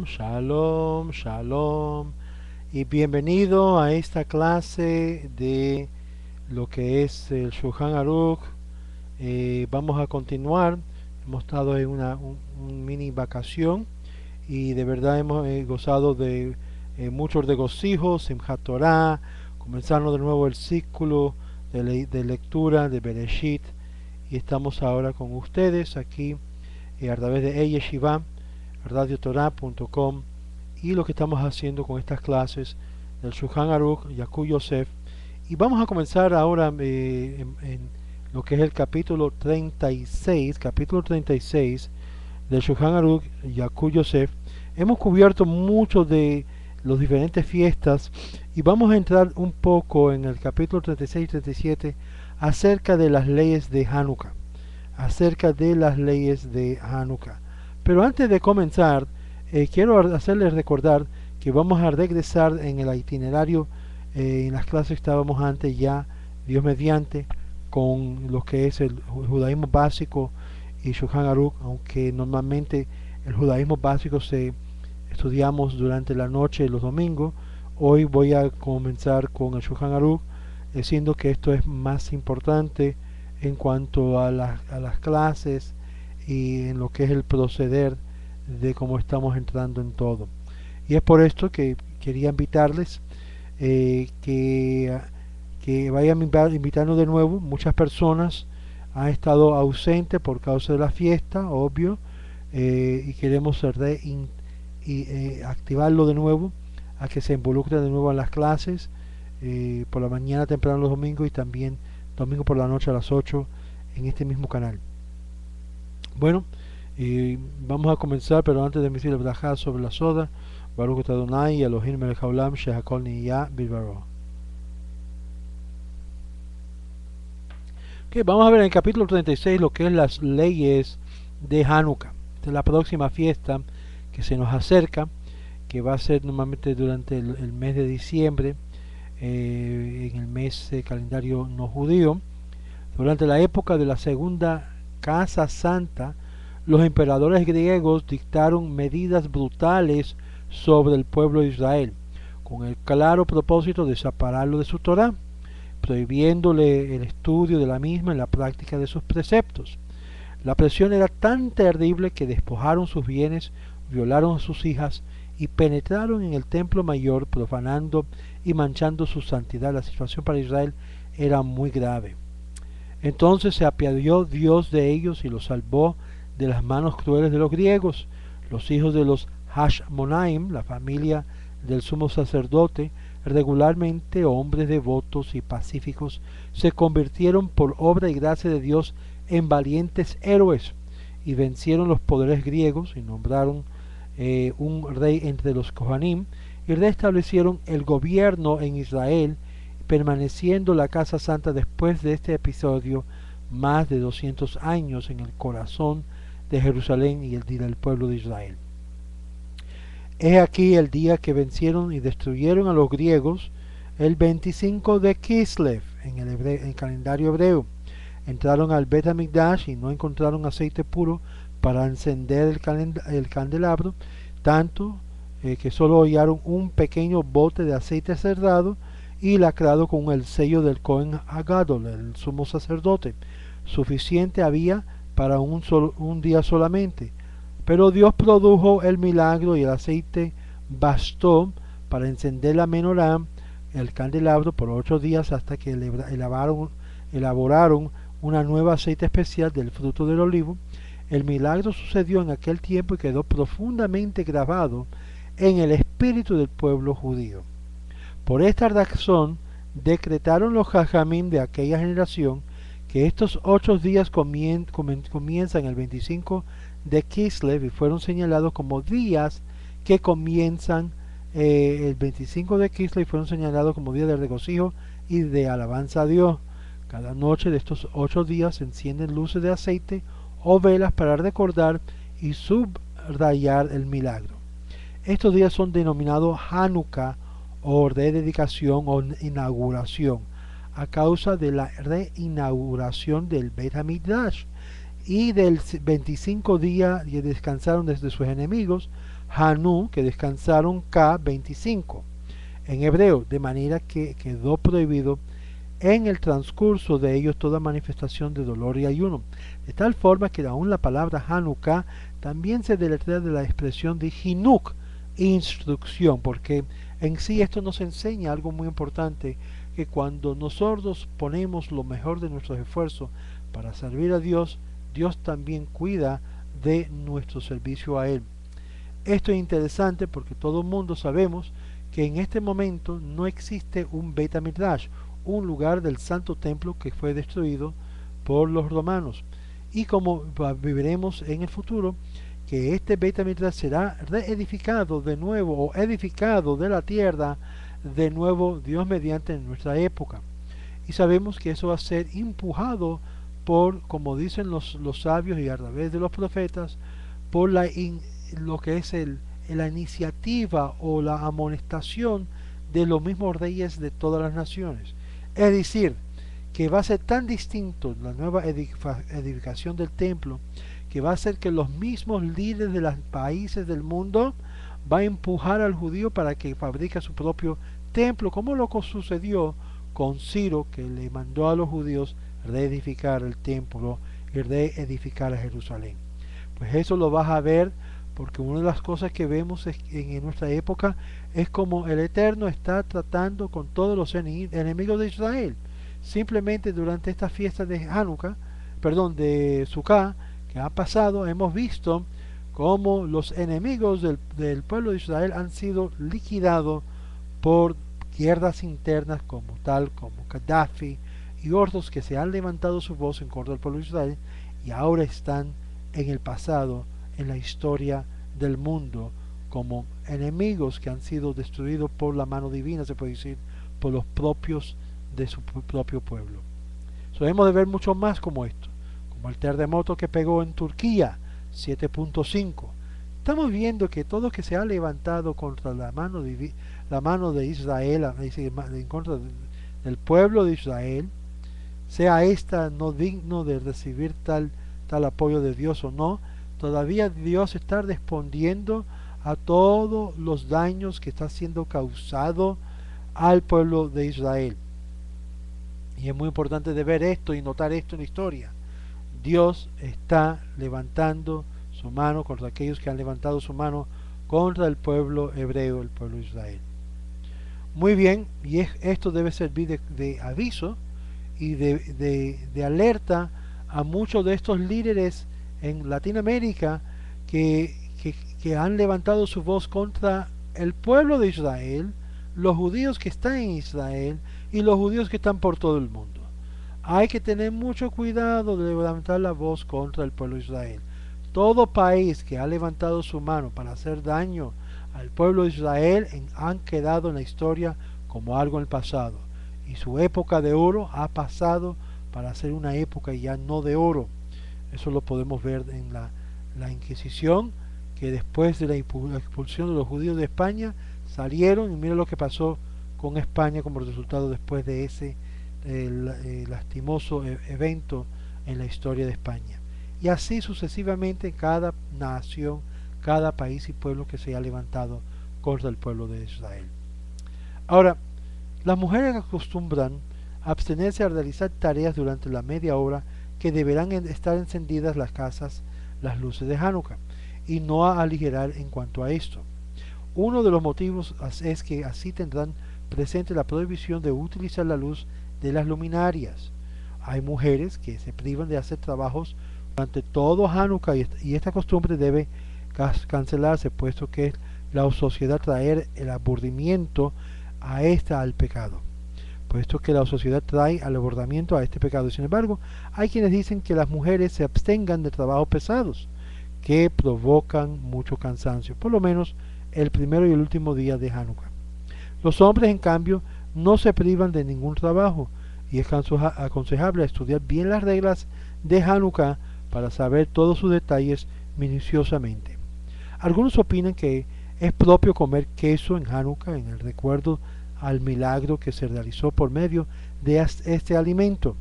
Shalom, shalom y bienvenido a esta clase de lo que es el Shulchan Aruch. Vamos a continuar. Hemos estado en un mini vacación y de verdad hemos gozado de muchos regocijos, Simchat Torah, comenzando de nuevo el ciclo de lectura de Bereshit y estamos ahora con ustedes aquí a través de Yeshiva, radiotorah.com, y lo que estamos haciendo con estas clases del Shulchan Aruch, Yaku Yosef. Y vamos a comenzar ahora en lo que es el capítulo 36 del Shulchan Aruch, Yaku Yosef. Hemos cubierto mucho de las diferentes fiestas y vamos a entrar un poco en el capítulo 36 y 37 acerca de las leyes de Hanukkah. Pero antes de comenzar, quiero hacerles recordar que vamos a regresar en el itinerario, en las clases que estábamos antes ya, Dios mediante, con lo que es el judaísmo básico y Shulchan Aruch, aunque normalmente el judaísmo básico se estudiamos durante la noche los domingos. Hoy voy a comenzar con el Shulchan Aruch, siendo que esto es más importante en cuanto a las clases y en lo que es el proceder de cómo estamos entrando en todo. Y es por esto que quería invitarles, que vayan invitando de nuevo. Muchas personas han estado ausentes por causa de la fiesta, obvio, y queremos activarlo de nuevo, a que se involucren de nuevo en las clases, por la mañana temprano los domingos y también domingo por la noche a las 8 en este mismo canal. Bueno, vamos a comenzar, pero antes de decir el brajá sobre la soda, Baruch Adonai Elohim melech haolam shehakol niyah bidbaro. Okay, vamos a ver en el capítulo 36 lo que es las leyes de Hanukkah. Esta es la próxima fiesta que se nos acerca, que va a ser normalmente durante el mes de diciembre, en el mes calendario no judío. Durante la época de la segunda Casa Santa, los emperadores griegos dictaron medidas brutales sobre el pueblo de Israel, con el claro propósito de separarlo de su Torah, prohibiéndole el estudio de la misma y la práctica de sus preceptos. La presión era tan terrible que despojaron sus bienes, violaron a sus hijas y penetraron en el templo mayor, profanando y manchando su santidad. La situación para Israel era muy grave. Entonces se apiadó Dios de ellos y los salvó de las manos crueles de los griegos. Los hijos de los Hashmonaim, la familia del sumo sacerdote, regularmente hombres devotos y pacíficos, se convirtieron por obra y gracia de Dios en valientes héroes y vencieron los poderes griegos y nombraron un rey entre los Kohanim y restablecieron el gobierno en Israel, permaneciendo la Casa Santa después de este episodio más de 200 años en el corazón de Jerusalén y el día del pueblo de Israel. Es aquí el día que vencieron y destruyeron a los griegos, el 25 de Kislev en el calendario hebreo. Entraron al Bet HaMikdash y no encontraron aceite puro para encender el candelabro, tanto que solo hallaron un pequeño bote de aceite cerrado y lacrado con el sello del Cohen Hagadol, el sumo sacerdote. Suficiente había para un día solamente, pero Dios produjo el milagro y el aceite bastó para encender la menorá, el candelabro, por 8 días hasta que elaboraron una nueva aceite especial del fruto del olivo. El milagro sucedió en aquel tiempo y quedó profundamente grabado en el espíritu del pueblo judío. Por esta razón decretaron los Jajamim de aquella generación que estos 8 días comienzan el 25 de Kislev y fueron señalados como días que comienzan el 25 de Kislev y fueron señalados como días de regocijo y de alabanza a Dios. Cada noche de estos 8 días se encienden luces de aceite o velas para recordar y subrayar el milagro. Estos días son denominados Hanukkah o rededicación o inauguración, a causa de la reinauguración del Beit HaMikdash, y del 25 día descansaron desde sus enemigos Hanú, que descansaron K25 en hebreo, de manera que quedó prohibido en el transcurso de ellos toda manifestación de dolor y ayuno, de tal forma que aún la palabra Hanukkah también se deletrea de la expresión de Hinuk, instrucción, porque en sí esto nos enseña algo muy importante, que cuando nosotros ponemos lo mejor de nuestros esfuerzos para servir a Dios, Dios también cuida de nuestro servicio a Él. Esto es interesante porque todo el mundo sabemos que en este momento no existe un Beit HaMikdash, un lugar del Santo Templo que fue destruido por los romanos. Y como viviremos en el futuro, que este Beit HaMikdash será reedificado de nuevo o edificado de la tierra de nuevo, Dios mediante, en nuestra época. Y sabemos que eso va a ser empujado por, como dicen los sabios y a través de los profetas, por lo que es la iniciativa o la amonestación de los mismos reyes de todas las naciones. Es decir, que va a ser tan distinto la nueva edificación del templo, que va a ser que los mismos líderes de los países del mundo va a empujar al judío para que fabrique su propio templo, como lo que sucedió con Ciro, que le mandó a los judíos reedificar el templo y reedificar a Jerusalén. Pues eso lo vas a ver, porque una de las cosas que vemos en nuestra época es como el Eterno está tratando con todos los enemigos de Israel. Simplemente durante esta fiesta de Hanukkah, perdón, de Sukkah, que ha pasado, hemos visto cómo los enemigos del pueblo de Israel han sido liquidados por guerras internas como Gaddafi y otros que se han levantado su voz en contra del pueblo de Israel y ahora están en el pasado, en la historia del mundo, como enemigos que han sido destruidos por la mano divina, se puede decir, por los propios de su propio pueblo. Hemos de ver mucho más como esto, como el terremoto que pegó en Turquía, 7.5. Estamos viendo que todo que se ha levantado contra la mano de Israel, en contra del pueblo de Israel, sea esta no digno de recibir tal apoyo de Dios o no, todavía Dios está respondiendo a todos los daños que está siendo causado al pueblo de Israel. Y es muy importante de ver esto y notar esto en la historia. Dios está levantando su mano contra aquellos que han levantado su mano contra el pueblo hebreo, el pueblo de Israel. Muy bien, y esto debe servir de aviso y de alerta a muchos de estos líderes en Latinoamérica que han levantado su voz contra el pueblo de Israel, los judíos que están en Israel y los judíos que están por todo el mundo. Hay que tener mucho cuidado de levantar la voz contra el pueblo de Israel. Todo país que ha levantado su mano para hacer daño al pueblo de Israel han quedado en la historia como algo en el pasado. Y su época de oro ha pasado para ser una época ya no de oro. Eso lo podemos ver en la Inquisición, que después de la expulsión de los judíos de España salieron, y mira lo que pasó con España como resultado después de ese lastimoso evento en la historia de España. Y así sucesivamente cada nación, cada país y pueblo que se ha levantado contra el pueblo de Israel. Ahora, las mujeres acostumbran a abstenerse a realizar tareas durante la media hora que deberán estar encendidas las casas, las luces de Hanukkah, y no a aligerar en cuanto a esto. Uno de los motivos es que así tendrán presente la prohibición de utilizar la luz de las luminarias. Hay mujeres que se privan de hacer trabajos durante todo Hanukkah y esta costumbre debe cancelarse, puesto que la sociedad traer el aburrimiento al pecado, puesto que la sociedad trae al abordamiento a este pecado. Sin embargo, hay quienes dicen que las mujeres se abstengan de trabajos pesados que provocan mucho cansancio, por lo menos el primero y el último día de Hanukkah. Los hombres, en cambio, no se privan de ningún trabajo y es aconsejable estudiar bien las reglas de Hanukkah para saber todos sus detalles minuciosamente. Algunos opinan que es propio comer queso en Hanukkah en el recuerdo al milagro que se realizó por medio de este alimento,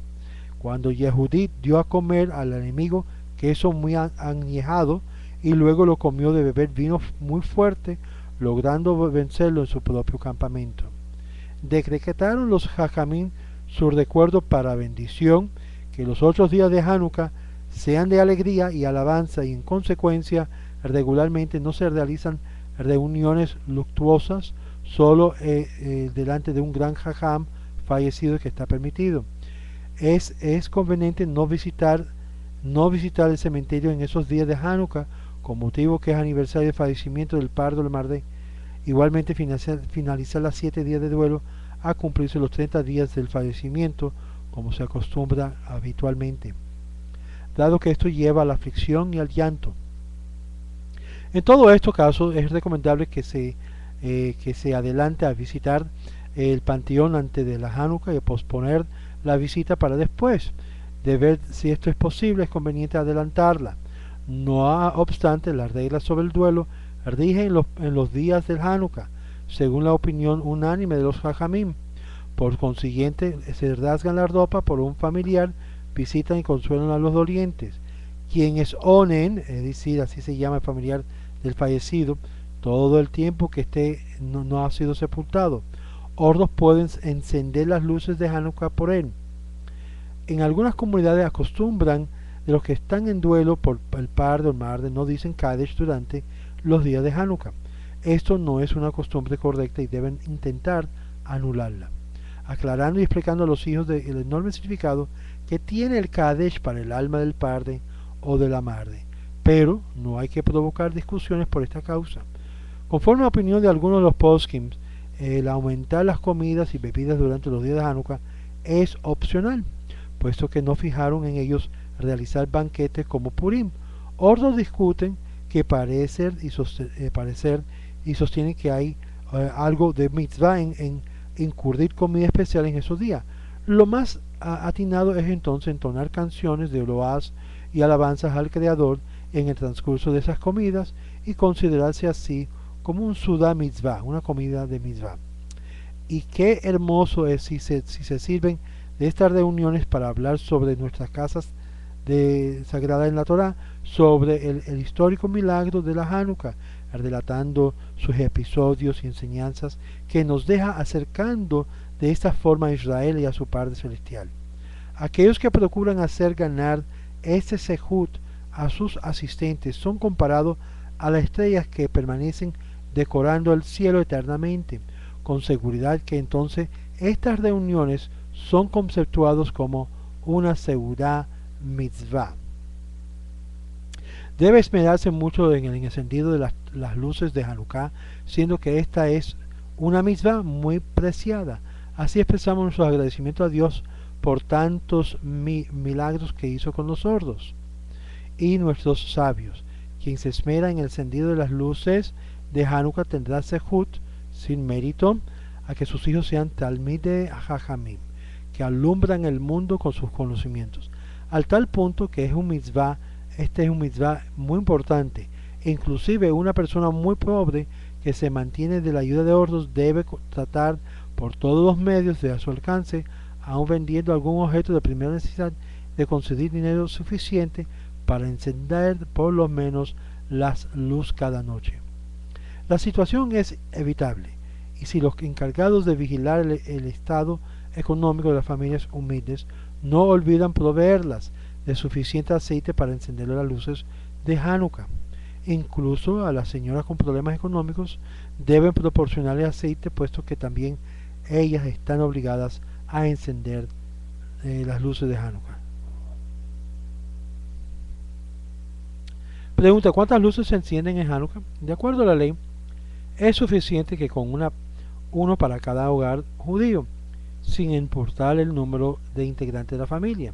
cuando Yehudí dio a comer al enemigo queso muy añejado y luego lo comió de beber vino muy fuerte, logrando vencerlo en su propio campamento. Decretaron los Jajamín su recuerdo para bendición, que los otros días de Hanukkah sean de alegría y alabanza, y en consecuencia regularmente no se realizan reuniones luctuosas, solo delante de un gran Jajam fallecido, que está permitido. Es conveniente no visitar el cementerio en esos días de Hanukkah, con motivo que es aniversario del fallecimiento del Pardo del Mardé. Igualmente finalizar las 7 días de duelo a cumplirse los 30 días del fallecimiento, como se acostumbra habitualmente, dado que esto lleva a la aflicción y al llanto. En todo estos casos es recomendable que se adelante a visitar el panteón antes de la Hanukkah y posponer la visita para después. De ver si esto es posible, es conveniente adelantarla. No obstante, las reglas sobre el duelo rigen en los días del Hanukkah, según la opinión unánime de los Jajamim. Por consiguiente, se rasgan la ropa por un familiar, visitan y consuelan a los dolientes. Quienes onen, es decir, así se llama el familiar del fallecido, todo el tiempo que no ha sido sepultado. Otros pueden encender las luces de Hanukkah por él. En algunas comunidades acostumbran de los que están en duelo por el Pardo o el Marde no dicen Kadesh durante los días de Hanukkah. Esto no es una costumbre correcta y deben intentar anularla, aclarando y explicando a los hijos el enorme significado que tiene el Kadesh para el alma del Parde o de la Marde. Pero no hay que provocar discusiones por esta causa. Conforme a la opinión de algunos de los poskim, el aumentar las comidas y bebidas durante los días de Hanukkah es opcional, puesto que no fijaron en ellos realizar banquetes como Purim. Otros discuten que parecer y sostienen que hay algo de mitzvah en incurrir comida especial en esos días. Lo más atinado es entonces entonar canciones de loas y alabanzas al Creador en el transcurso de esas comidas y considerarse así como un Sudá mitzvah, una comida de mitzvah. Y qué hermoso es si se sirven de estas reuniones para hablar sobre nuestras casas sagradas en la Torá, sobre el histórico milagro de la Hanukkah, relatando sus episodios y enseñanzas que nos deja acercando de esta forma a Israel y a su Padre Celestial. Aquellos que procuran hacer ganar este sehut a sus asistentes son comparados a las estrellas que permanecen decorando el cielo eternamente. Con seguridad que entonces estas reuniones son conceptuados como una seudá mitzvah. Debe esmerarse mucho en el encendido de las luces de Hanukkah, siendo que esta es una mitzvah muy preciada. Así expresamos nuestro agradecimiento a Dios por tantos milagros que hizo con los sordos y nuestros sabios. Quien se esmera en el encendido de las luces de Hanukkah tendrá sehut sin mérito a que sus hijos sean talmidei jajamim, que alumbran el mundo con sus conocimientos, al tal punto que este es un mitzvah muy importante. Inclusive una persona muy pobre que se mantiene de la ayuda de otros debe tratar por todos los medios de a su alcance, aun vendiendo algún objeto de primera necesidad, de conseguir dinero suficiente para encender por lo menos las luz cada noche. La situación es evitable, y si los encargados de vigilar el estado económico de las familias humildes no olvidan proveerlas de suficiente aceite para encender las luces de Hanukkah. Incluso a las señoras con problemas económicos deben proporcionarle aceite, puesto que también ellas están obligadas a encender las luces de Hanukkah. Pregunta: ¿cuántas luces se encienden en Hanukkah? De acuerdo a la ley, es suficiente que con uno para cada hogar judío, sin importar el número de integrantes de la familia.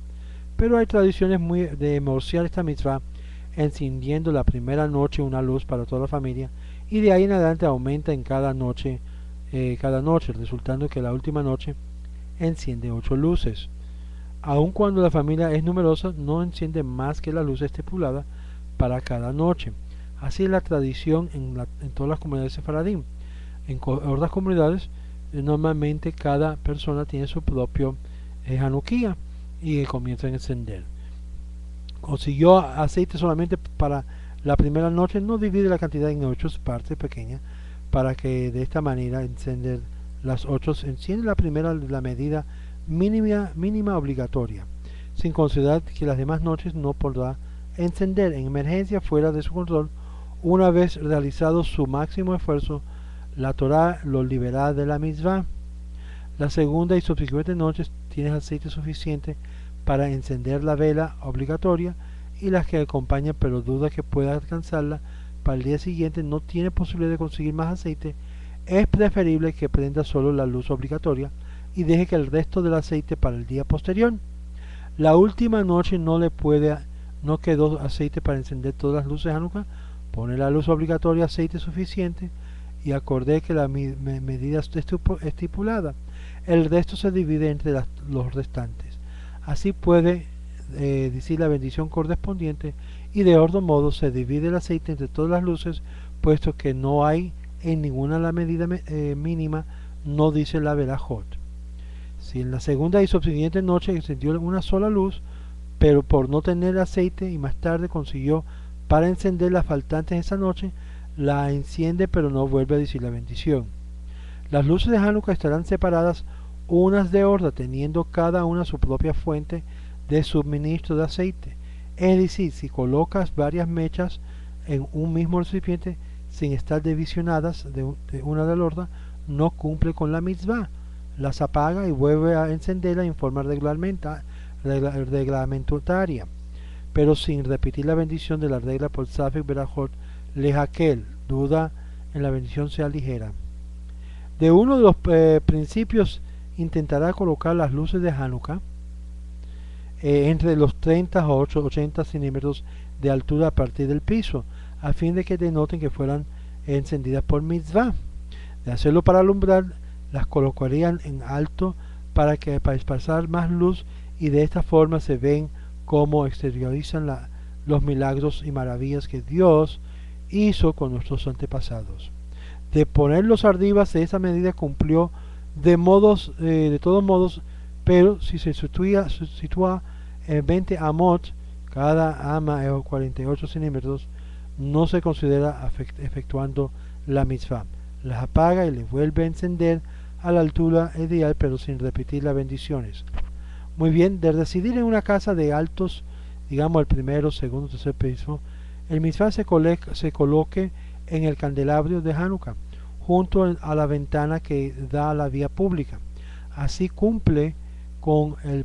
Pero hay tradiciones de morciar esta mitzvah encendiendo la primera noche una luz para toda la familia, y de ahí en adelante aumenta en cada noche, resultando que la última noche enciende 8 luces. Aun cuando la familia es numerosa, no enciende más que la luz estipulada para cada noche. Así es la tradición en todas las comunidades sefaradín. En otras comunidades, normalmente cada persona tiene su propio Hanukkah y comienza a encender. Consiguió aceite solamente para La primera noche no divide la cantidad en 8 partes pequeñas para que de esta manera encender las 8 enciende la primera la medida mínima obligatoria, sin considerar que las demás noches no podrá encender en emergencia fuera de su control. Una vez realizado su máximo esfuerzo, la Torá lo liberará de la mitzvah. La segunda y subsiguiente noches tienes aceite suficiente para encender la vela obligatoria y las que acompañan, pero duda que pueda alcanzarla para el día siguiente, no tiene posibilidad de conseguir más aceite. Es preferible que prenda solo la luz obligatoria y deje que el resto del aceite para el día posterior. La última noche no quedó aceite para encender todas las luces de Hanukkah. Pone la luz obligatoria aceite suficiente y acordé que la medida estipulada. El resto se divide entre los restantes. Así puede decir la bendición correspondiente y de otro modo se divide el aceite entre todas las luces, puesto que no hay en ninguna la medida mínima, no dice la Berajot. Si en la segunda y subsiguiente noche encendió una sola luz, pero por no tener aceite y más tarde consiguió para encender las faltantes esa noche, la enciende pero no vuelve a decir la bendición. Las luces de Hanukkah estarán separadas unas de otra, teniendo cada una su propia fuente de suministro de aceite. Es decir, si colocas varias mechas en un mismo recipiente sin estar divisionadas de una de la otra, no cumple con la mitzvah. Las apaga y vuelve a encenderla en forma reglamentaria, pero sin repetir la bendición de la regla por Safek Berajot Lehakel, duda en la bendición sea ligera. De uno de los principios intentará colocar las luces de Hanukkah entre los 30 o 80 centímetros de altura a partir del piso, a fin de que denoten que fueran encendidas por mitzvah. De hacerlo para alumbrar, las colocarían en alto para esparcir más luz, y de esta forma se ven cómo exteriorizan los milagros y maravillas que Dios hizo con nuestros antepasados. De ponerlos arriba de esa medida cumplió de todos modos, pero si se sitúa en 20 amot, cada ama es 48 centímetros, no se considera efectuando la mitzvah. Las apaga y les vuelve a encender a la altura ideal, pero sin repetir las bendiciones. Muy bien, de residir en una casa de altos, digamos el primero, segundo, tercer piso, el mitzvah se coloque en el candelabro de Hanukkah, junto a la ventana que da a la vía pública. Así cumple con el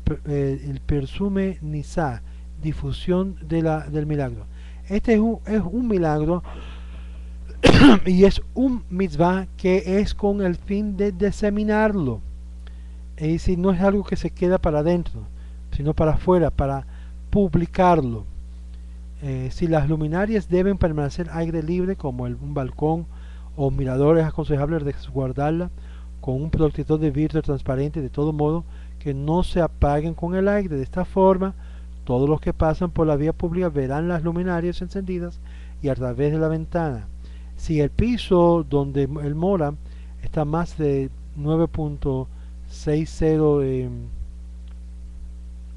persume nisa, difusión del milagro. Este es un milagro y es un mitzvah que es con el fin de diseminarlo. Es decir, no es algo que se queda para adentro, sino para afuera, para publicarlo. Si las luminarias deben permanecer aire libre, como un balcón o mirador, es aconsejable resguardarla con un protector de vidrio transparente, de todo modo que no se apaguen con el aire. De esta forma, todos los que pasan por la vía pública verán las luminarias encendidas y a través de la ventana. Si el piso donde él mora está más de 9.60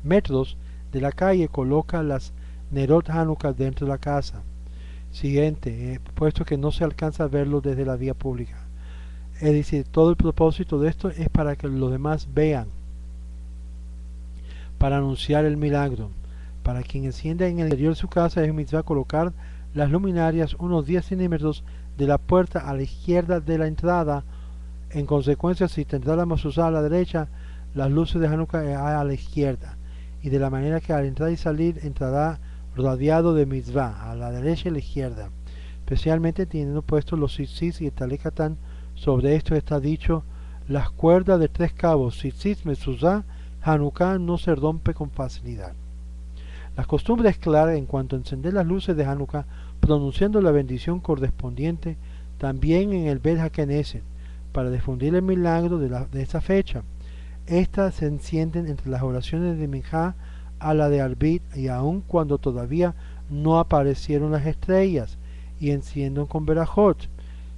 metros de la calle, coloca las Nerot Hanukkah dentro de la casa. Siguiente, puesto que no se alcanza a verlo desde la vía pública. Es decir, todo el propósito de esto es para que los demás vean, para anunciar el milagro. Para quien encienda en el interior de su casa es mitzvah colocar las luminarias unos 10 centímetros de la puerta a la izquierda de la entrada. En consecuencia, si tendrá la mezuzá a la derecha, las luces de Hanukkah a la izquierda, y de la manera que al entrar y salir entrará rodeado de mitzvah a la derecha y a la izquierda, especialmente teniendo puestos los tzitzit y el talecatán. Sobre esto está dicho: las cuerdas de 3 cabos, tzitzit, mezuzá, Hanukkah no se rompe con facilidad. La costumbre es clara en cuanto a encender las luces de Hanukkah, pronunciando la bendición correspondiente también en el Bet HaKnesset, para difundir el milagro de esta fecha. Estas se encienden entre las oraciones de Minjá a la de Arbit, y aun cuando todavía no aparecieron las estrellas, y encienden con Berajot.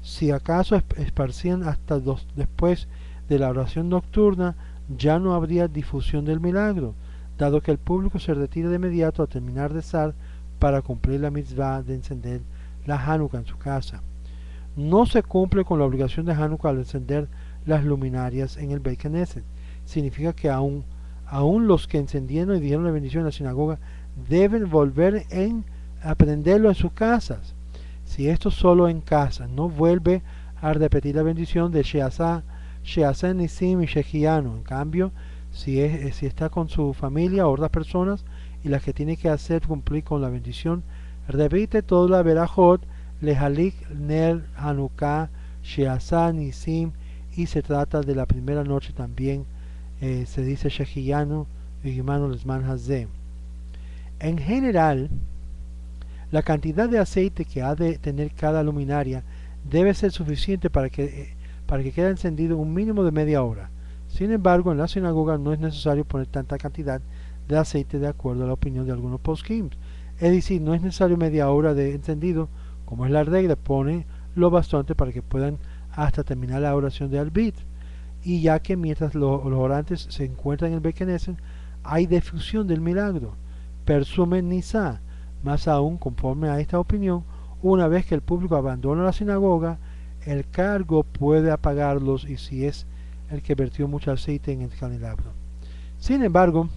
Si acaso esparcían hasta después de la oración nocturna, ya no habría difusión del milagro, dado que el público se retira de inmediato a terminar de rezar para cumplir la mitzvah de encender la Hanukkah en su casa. No se cumple con la obligación de Hanukkah al encender las luminarias en el Beit Knesset. Significa que aún los que encendieron y dieron la bendición en la sinagoga deben volver a prenderlo en sus casas. Si esto solo en casa no vuelve a repetir la bendición de Sheasá, Nisim y Shehianu. En cambio, si está con su familia o otras personas y las que tiene que hacer cumplir con la bendición, repite toda la verajot, Lehalik Ner Hanukkah, Sheasá Nisim, y se trata de la primera noche también, se dice Shehiyanu y Gimanu Lesman Hazeh. En general, la cantidad de aceite que ha de tener cada luminaria debe ser suficiente para que quede encendido un mínimo de media hora. Sin embargo, en la sinagoga no es necesario poner tanta cantidad de aceite de acuerdo a la opinión de algunos poskim. Es decir, no es necesario media hora de encendido, como es la regla, pone lo bastante para que puedan hasta terminar la oración de Albit. Y ya que mientras los orantes se encuentran en el Beit Knesset, hay difusión del milagro, persumen nisa. Más aún, conforme a esta opinión, una vez que el público abandona la sinagoga, el cargo puede apagarlos y si es el que vertió mucho aceite en el candelabro. Sin embargo,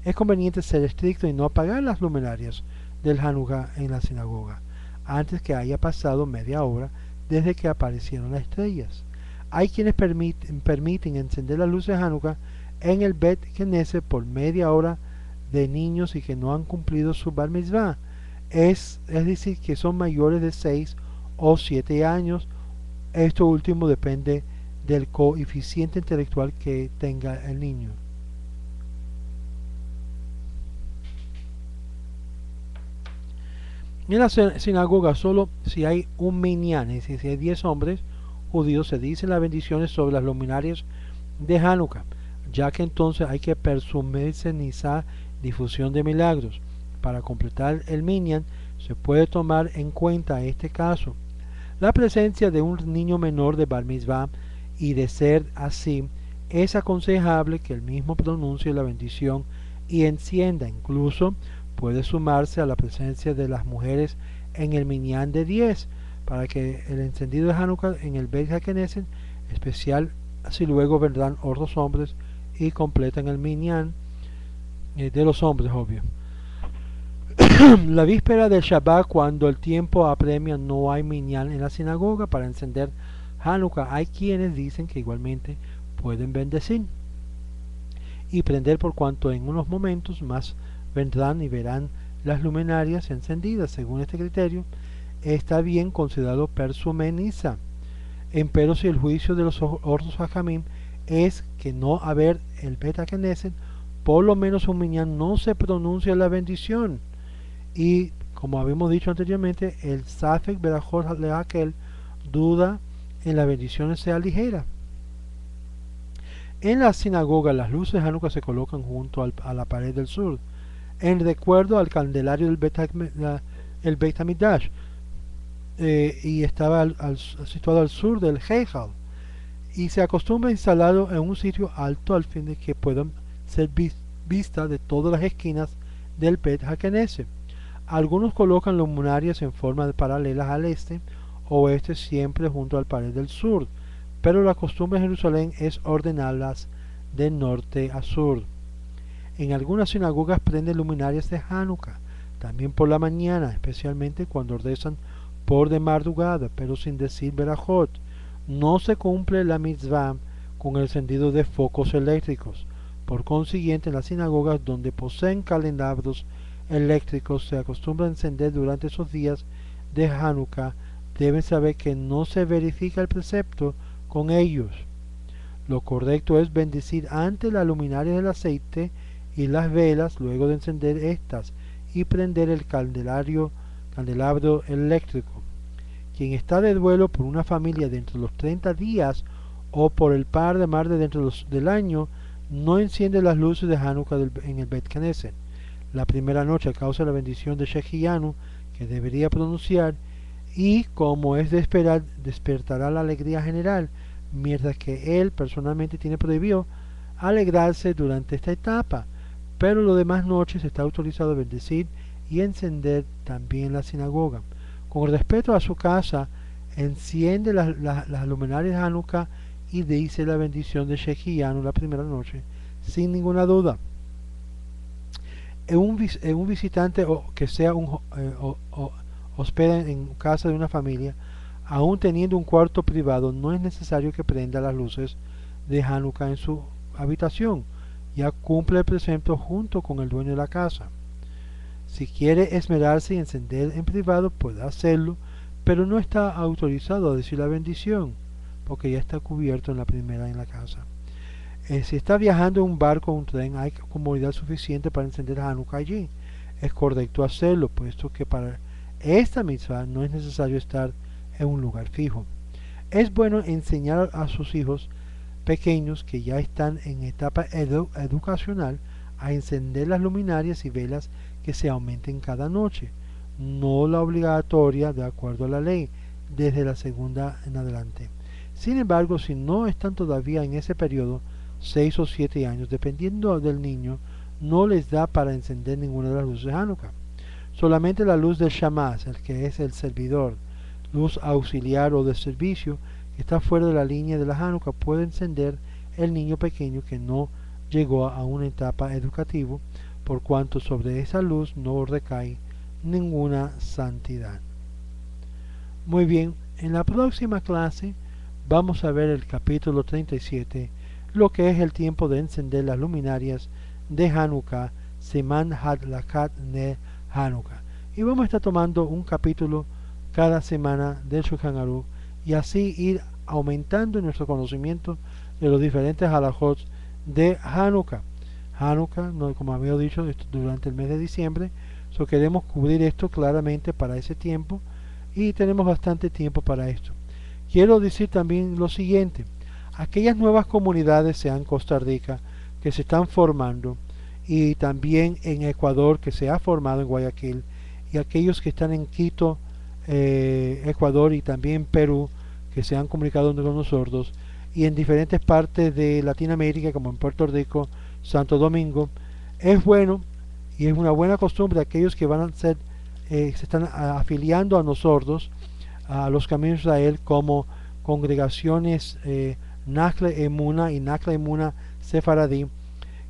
es conveniente ser estricto y no apagar las luminarias del Hanukkah en la sinagoga antes que haya pasado media hora desde que aparecieron las estrellas. Hay quienes permiten encender las luces de Hanukkah en el Beit Knesset por media hora de niños y que no han cumplido su Bar Mitzvah, es decir, que son mayores de 6 o 7 años. Esto último depende del coeficiente intelectual que tenga el niño. En la sinagoga solo si hay un minyan, es decir, si hay 10 hombres judíos, se dicen las bendiciones sobre las luminarias de Hanukkah, ya que entonces hay que presumirse nisa, difusión de milagros. Para completar el minyan se puede tomar en cuenta este caso la presencia de un niño menor de Bar Mitzvah, y de ser así es aconsejable que el mismo pronuncie la bendición y encienda. Incluso puede sumarse a la presencia de las mujeres en el minyan de 10 para que el encendido de Hanukkah en el Beit HaKnesset, especial si luego vendrán otros hombres y completan el minyan de los hombres, obvio. La víspera del Shabbat, cuando el tiempo apremia, no hay minyan en la sinagoga para encender Hanukkah. Hay quienes dicen que igualmente pueden bendecir y prender, por cuanto en unos momentos más vendrán y verán las luminarias encendidas. Según este criterio, está bien considerado persumeniza. Empero si el juicio de los otros hajamim es que no haber el Beit HaKnesset, por lo menos un minyan no se pronuncia la bendición. Y como habíamos dicho anteriormente, el Safek Berajot Lehakel duda en la bendición sea ligera. En la sinagoga las luces de Hanukkah se colocan junto a la pared del sur, en recuerdo al candelario del Beit HaMikdash, y estaba situado al sur del Heichal, y se acostumbra a instalarlo en un sitio alto al fin de que puedan ser vistas de todas las esquinas del Beit HaKnesset. Algunos colocan luminarias en forma de paralelas al este o oeste, siempre junto al pared del sur, pero la costumbre en Jerusalén es ordenarlas de norte a sur. En algunas sinagogas prenden luminarias de Hanukkah, también por la mañana, especialmente cuando rezan por de madrugada, pero sin decir berajot. No se cumple la mitzvah con el encendido de focos eléctricos. Por consiguiente, en las sinagogas donde poseen candelabros eléctricos se acostumbra a encender durante esos días de Hanukkah, deben saber que no se verifica el precepto con ellos. Lo correcto es bendecir antes la luminaria del aceite y las velas, luego de encender estas y prender el candelabro eléctrico. Quien está de duelo por una familia dentro de los 30 días o por el par de martes dentro del año, no enciende las luces de Hanukkah en el Beit Knesset la primera noche a causa de la bendición de Shehiyanu que debería pronunciar, y como es de esperar, despertará la alegría general, mientras que él personalmente tiene prohibido alegrarse durante esta etapa, pero las demás noches está autorizado a bendecir y encender también la sinagoga. Con respeto a su casa, enciende las luminarias de Hanukkah y dice la bendición de Shekianu la primera noche, sin ninguna duda. Un visitante que sea hospeda en casa de una familia, aún teniendo un cuarto privado, no es necesario que prenda las luces de Hanukkah en su habitación. Ya cumple el precepto junto con el dueño de la casa. Si quiere esmerarse y encender en privado, puede hacerlo, pero no está autorizado a decir la bendición, porque ya está cubierto en la primera en la casa. Si está viajando en un barco o un tren, hay comodidad suficiente para encender Hanukkah allí. Es correcto hacerlo, puesto que para esta mitzvah no es necesario estar en un lugar fijo. Es bueno enseñar a sus hijos pequeños que ya están en etapa educacional a encender las luminarias y velas que se aumenten cada noche, no la obligatoria de acuerdo a la ley, desde la segunda en adelante. Sin embargo, si no están todavía en ese periodo, 6 o 7 años, dependiendo del niño, no les da para encender ninguna de las luces de Hanukkah. Solamente la luz del Shamash, el que es el servidor, luz auxiliar o de servicio, que está fuera de la línea de la Hanukkah, puede encender el niño pequeño que no llegó a una etapa educativa, por cuanto sobre esa luz no recae ninguna santidad. Muy bien, en la próxima clase vamos a ver el capítulo 37, lo que es el tiempo de encender las luminarias de Hanukkah, Siman Hadlakat Ne Hanukkah. Y vamos a estar tomando un capítulo cada semana del Shulchan Aruch y así ir aumentando nuestro conocimiento de los diferentes halajot de Hanukkah. Hanukkah, no, como había dicho, durante el mes de diciembre, queremos cubrir esto claramente para ese tiempo y tenemos bastante tiempo para esto. Quiero decir también lo siguiente: aquellas nuevas comunidades, sea en Costa Rica, que se están formando, y también en Ecuador, que se ha formado en Guayaquil, y aquellos que están en Quito, Ecuador, y también en Perú, que se han comunicado con nosotros, y en diferentes partes de Latinoamérica, como en Puerto Rico, Santo Domingo. Es bueno y es una buena costumbre aquellos que van a ser, se están afiliando a nosotros, a los Caminos de Israel, como congregaciones Nachle Emuna y Nachle Emuna Sefaradí,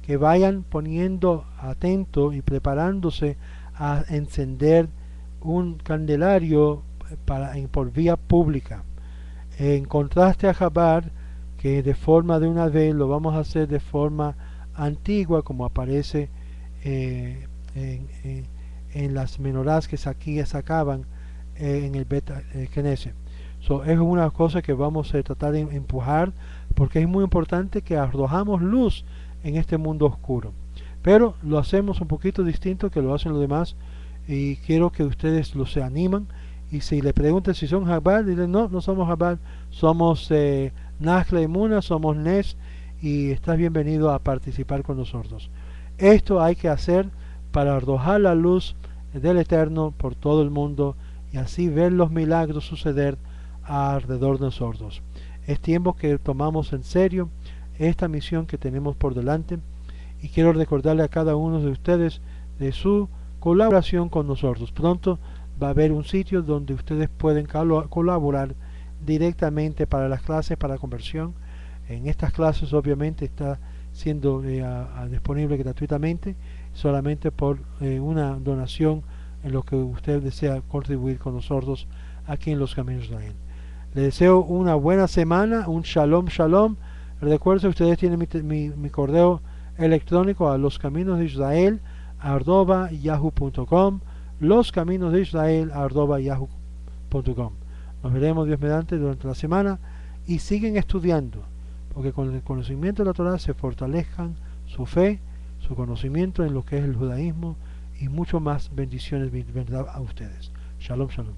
que vayan poniendo atento y preparándose a encender un candelario por vía pública, en contraste a Chabad, que de forma de una vez lo vamos a hacer de forma antigua, como aparece en las menorás que sacaban en el Bet Knesset. Es una cosa que vamos a tratar de empujar, porque es muy importante que arrojamos luz en este mundo oscuro, pero lo hacemos un poquito distinto que lo hacen los demás, y quiero que ustedes se animan. Y si le preguntan si son Chabad, dicen no, no somos Chabad, somos Nachle Emuna, somos Nes, y estás bienvenido a participar con nosotros. Esto hay que hacer para arrojar la luz del Eterno por todo el mundo y así ver los milagros suceder alrededor de nosotros. Es tiempo que tomamos en serio esta misión que tenemos por delante, y quiero recordarle a cada uno de ustedes de su colaboración con nosotros. Pronto va a haber un sitio donde ustedes pueden colaborar directamente para las clases para conversión. En estas clases obviamente está siendo disponible gratuitamente, solamente por una donación en lo que usted desea contribuir con nosotros aquí en los Caminos de Israel. Les deseo una buena semana, un shalom shalom. Recuerden, ustedes tienen mi correo electrónico a loscaminosdeisrael@yahoo.com, loscaminosdeisrael@yahoo.com. Nos veremos, Dios mediante, durante la semana, y siguen estudiando, porque con el conocimiento de la Torah se fortalezcan su fe, su conocimiento en lo que es el judaísmo, y mucho más bendiciones, verdad, a ustedes. Shalom, shalom.